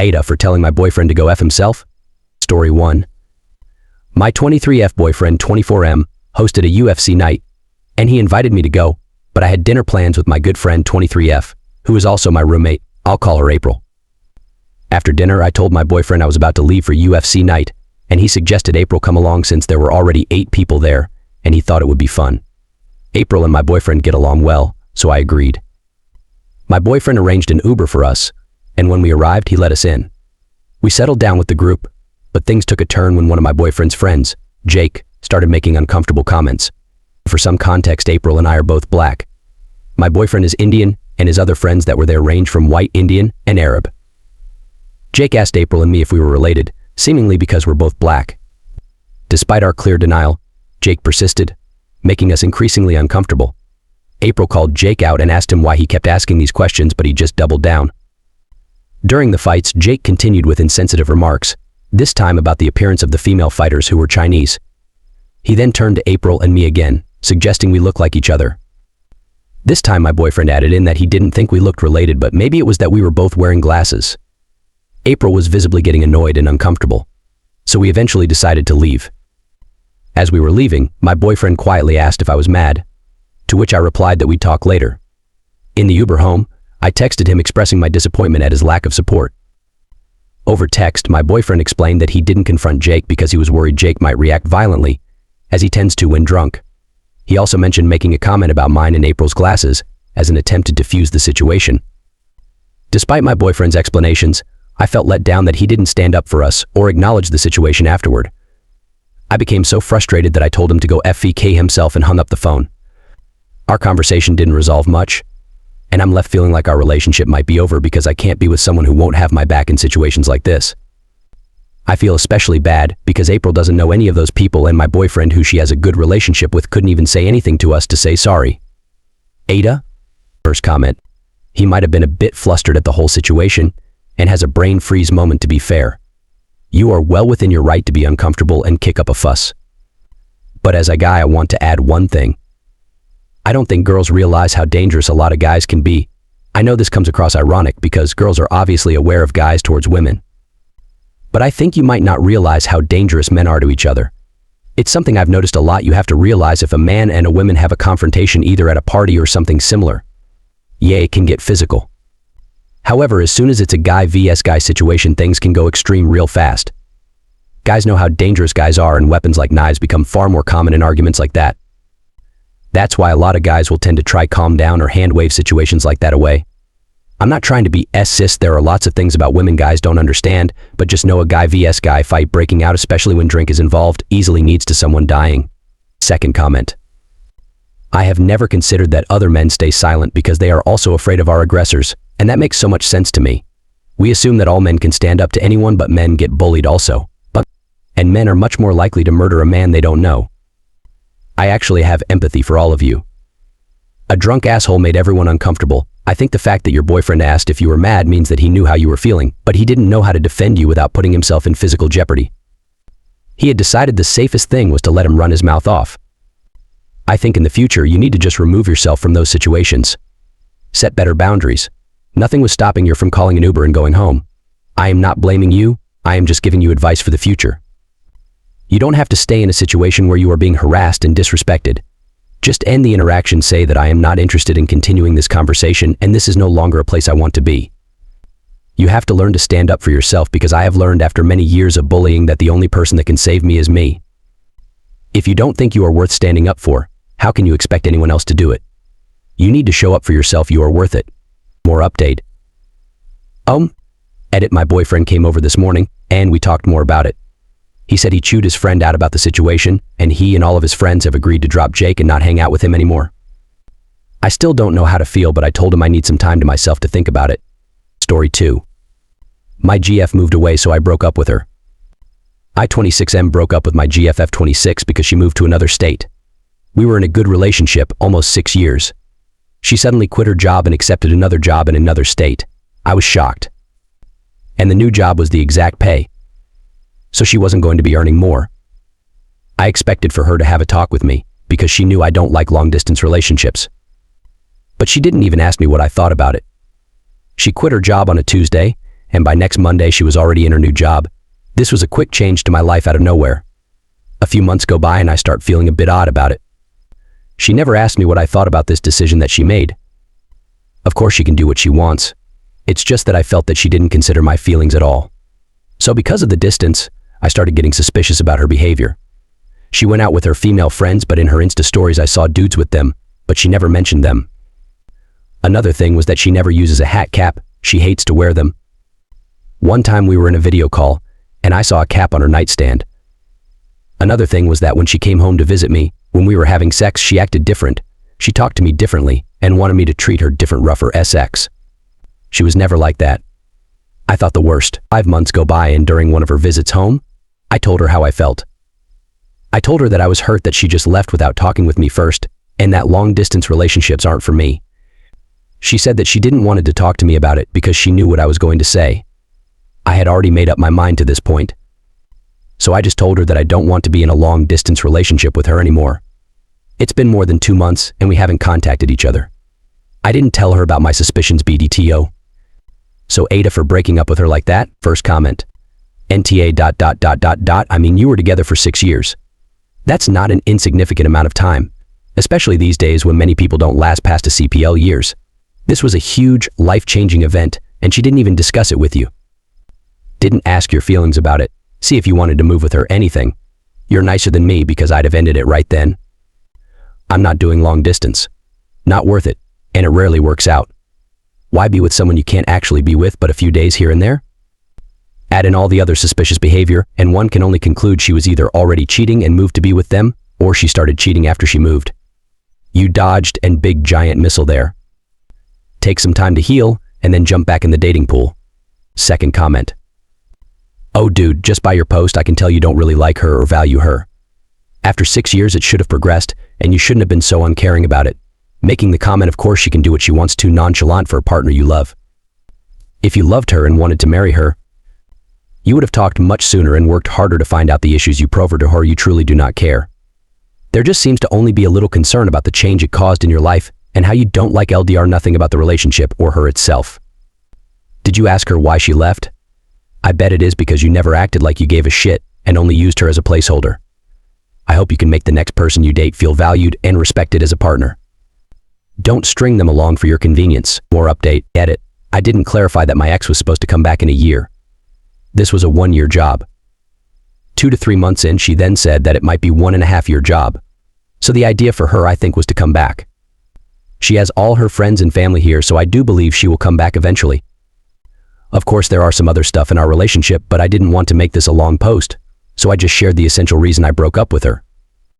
AITA for telling my boyfriend to go F himself? Story 1. My 23F boyfriend 24M hosted a UFC night, and he invited me to go, but I had dinner plans with my good friend 23F, who is also my roommate. I'll call her April. After dinner, I told my boyfriend I was about to leave for UFC night, and he suggested April come along since there were already 8 people there, and he thought it would be fun. April and my boyfriend get along well, so I agreed. My boyfriend arranged an Uber for us, and when we arrived, he let us in. We settled down with the group, but things took a turn when one of my boyfriend's friends, Jake, started making uncomfortable comments. For some context, April and I are both black. My boyfriend is Indian, and his other friends that were there range from white Indian and Arab. Jake asked April and me if we were related, seemingly because we're both black. Despite our clear denial, Jake persisted, making us increasingly uncomfortable. April called Jake out and asked him why he kept asking these questions, but he just doubled down. During the fights, Jake continued with insensitive remarks, this time about the appearance of the female fighters who were Chinese. He then turned to April and me again, suggesting we look like each other. This time my boyfriend added in that he didn't think we looked related, but maybe it was that we were both wearing glasses. April was visibly getting annoyed and uncomfortable, so we eventually decided to leave. As we were leaving, my boyfriend quietly asked if I was mad, to which I replied that we'd talk later. In the Uber home, I texted him expressing my disappointment at his lack of support. Over text, my boyfriend explained that he didn't confront Jake because he was worried Jake might react violently, as he tends to when drunk. He also mentioned making a comment about mine and April's glasses as an attempt to defuse the situation. Despite my boyfriend's explanations, I felt let down that he didn't stand up for us or acknowledge the situation afterward. I became so frustrated that I told him to go FVK himself and hung up the phone. Our conversation didn't resolve much, and I'm left feeling like our relationship might be over because I can't be with someone who won't have my back in situations like this. I feel especially bad because April doesn't know any of those people, and my boyfriend, who she has a good relationship with, couldn't even say anything to us to say sorry. AITA? First comment. He might have been a bit flustered at the whole situation and has a brain freeze moment, to be fair. You are well within your right to be uncomfortable and kick up a fuss. But as a guy, I want to add one thing. I don't think girls realize how dangerous a lot of guys can be. I know this comes across ironic because girls are obviously aware of guys towards women. But I think you might not realize how dangerous men are to each other. It's something I've noticed a lot. You have to realize if a man and a woman have a confrontation either at a party or something similar. Yeah, it can get physical. However, as soon as it's a guy vs guy situation, things can go extreme real fast. Guys know how dangerous guys are, and weapons like knives become far more common in arguments like that. That's why a lot of guys will tend to try calm down or hand wave situations like that away. I'm not trying to be cis, there are lots of things about women guys don't understand, but just know a guy vs guy fight breaking out, especially when drink is involved, easily leads to someone dying. Second comment. I have never considered that other men stay silent because they are also afraid of our aggressors, and that makes so much sense to me. We assume that all men can stand up to anyone, but men get bullied also. And men are much more likely to murder a man they don't know. I actually have empathy for all of you. A drunk asshole made everyone uncomfortable. I think the fact that your boyfriend asked if you were mad means that he knew how you were feeling, but he didn't know how to defend you without putting himself in physical jeopardy. He had decided the safest thing was to let him run his mouth off. I think in the future you need to just remove yourself from those situations. Set better boundaries. Nothing was stopping you from calling an Uber and going home. I am not blaming you, I am just giving you advice for the future. You don't have to stay in a situation where you are being harassed and disrespected. Just end the interaction, say that I am not interested in continuing this conversation and this is no longer a place I want to be. You have to learn to stand up for yourself, because I have learned after many years of bullying that the only person that can save me is me. If you don't think you are worth standing up for, how can you expect anyone else to do it? You need to show up for yourself. You are worth it. More update. Edit. My boyfriend came over this morning and we talked more about it. He said he chewed his friend out about the situation, and he and all of his friends have agreed to drop Jake and not hang out with him anymore. I still don't know how to feel, but I told him I need some time to myself to think about it. Story 2. My GF moved away, so I broke up with her. I-26M broke up with my GF F26 because she moved to another state. We were in a good relationship, almost 6 years. She suddenly quit her job and accepted another job in another state. I was shocked. And the new job was the exact pay. So she wasn't going to be earning more. I expected for her to have a talk with me because she knew I don't like long-distance relationships. But she didn't even ask me what I thought about it. She quit her job on a Tuesday, and by next Monday she was already in her new job. This was a quick change to my life out of nowhere. A few months go by and I start feeling a bit odd about it. She never asked me what I thought about this decision that she made. Of course she can do what she wants. It's just that I felt that she didn't consider my feelings at all. So because of the distance, I started getting suspicious about her behavior. She went out with her female friends, but in her Insta stories I saw dudes with them, but she never mentioned them. Another thing was that she never uses a hat cap. She hates to wear them. One time we were in a video call, and I saw a cap on her nightstand. Another thing was that when she came home to visit me, when we were having sex, she acted different. She talked to me differently and wanted me to treat her different, rougher sex. She was never like that. I thought the worst. 5 months go by, and during one of her visits home, I told her how I felt. I told her that I was hurt that she just left without talking with me first, and that long-distance relationships aren't for me. She said that she didn't want to talk to me about it because she knew what I was going to say. I had already made up my mind to this point. So I just told her that I don't want to be in a long-distance relationship with her anymore. It's been more than 2 months and we haven't contacted each other. I didn't tell her about my suspicions, BDTO. So AITA for breaking up with her like that? First comment. NTA ... I mean, you were together for 6 years. That's not an insignificant amount of time, especially these days when many people don't last past a CPL years. This was a huge, life-changing event, and she didn't even discuss it with you. Didn't ask your feelings about it, see if you wanted to move with her, anything. You're nicer than me because I'd have ended it right then. I'm not doing long distance. Not worth it, and it rarely works out. Why be with someone you can't actually be with but a few days here and there? Add in all the other suspicious behavior, and one can only conclude she was either already cheating and moved to be with them, or she started cheating after she moved. You dodged and big giant missile there. Take some time to heal, and then jump back in the dating pool. Second comment. Oh dude, just by your post I can tell you don't really like her or value her. After 6 years it should have progressed, and you shouldn't have been so uncaring about it. Making the comment, of course she can do what she wants, too nonchalant for a partner you love. If you loved her and wanted to marry her, you would have talked much sooner and worked harder to find out the issues you proved to her. You truly do not care. There just seems to only be a little concern about the change it caused in your life and how you don't like LDR, nothing about the relationship or her itself. Did you ask her why she left? I bet it is because you never acted like you gave a shit and only used her as a placeholder. I hope you can make the next person you date feel valued and respected as a partner. Don't string them along for your convenience. More update. Edit. I didn't clarify that my ex was supposed to come back in a year. This was a 1-year job. 2 to 3 months in, she then said that it might be 1.5-year job. So the idea for her, I think, was to come back. She has all her friends and family here, so I do believe she will come back eventually. Of course, there are some other stuff in our relationship, but I didn't want to make this a long post, so I just shared the essential reason I broke up with her.